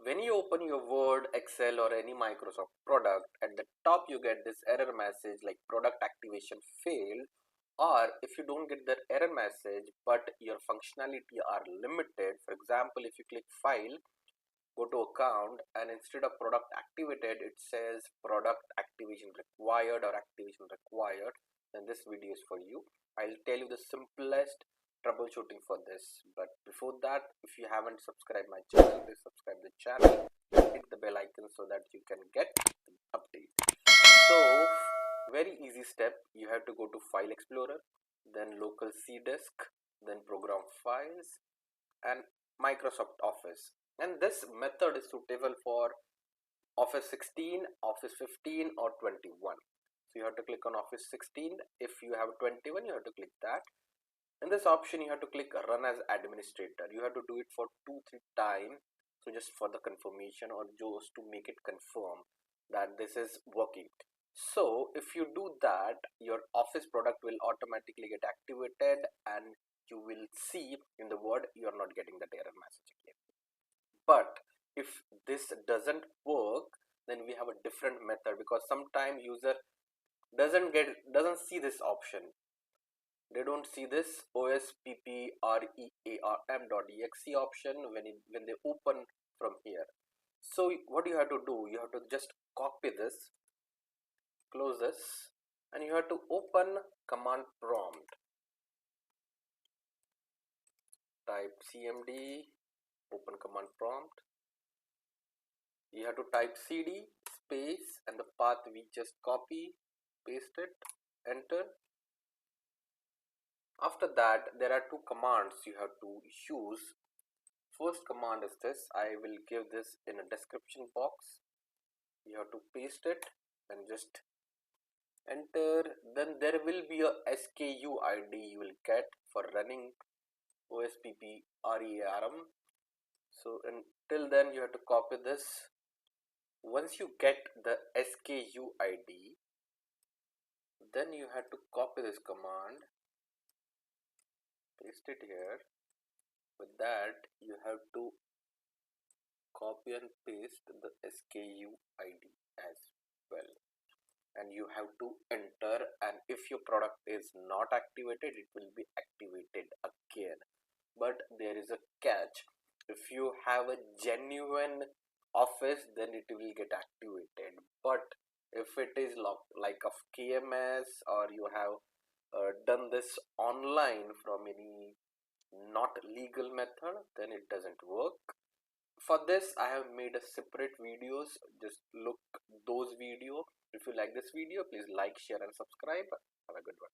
when you open your Word, Excel or any Microsoft product, at the top you get this error message like product activation failed, or if you don't get that error message but your functionality are limited. For example, if you click file, go to account, and instead of product activated it says product activation required or activation required, then this video is for you. I'll tell you the simplest troubleshooting for this, but before that, if you haven't subscribed my channel, please subscribe the channel and hit the bell icon so that you can get update. So very easy step, you have to go to File Explorer, then local C disk, then program files and Microsoft Office. And this method is suitable for Office 16, Office 15 or 21. So you have to click on Office 16. If you have 21, you have to click that. In this option, you have to click Run as Administrator. You have to do it for 2-3 times. So just for the confirmation or just to make it confirm that this is working. So if you do that, your Office product will automatically get activated and you will see in the Word you are not getting that error message again. But if this doesn't work, then we have a different method, because sometimes user doesn't see this option. They don't see this ospprearm.exe option when they open from here. So what you have to do, you have to just copy this, close this, and you have to open command prompt. Type cmd, open command prompt. You have to type cd space and the path we just copy, paste it, enter. After that, there are two commands you have to use. First command is this. I will give this in a description box. You have to paste it and just enter. Then there will be a SKU ID you will get for running ospprearm. So until then you have to copy this. Once you get the SKU ID, then you have to copy this command, paste it here. With that, you have to copy and paste the SKU ID as well, and you have to enter, and if your product is not activated, it will be activated again. But there is a catch. If you have a genuine Office, then it will get activated. But if it is like of KMS, or you have done this online from any not legal method, then it doesn't work. For this I have made a separate videos. Just look those video. If you like this video, please like, share and subscribe. Have a good one.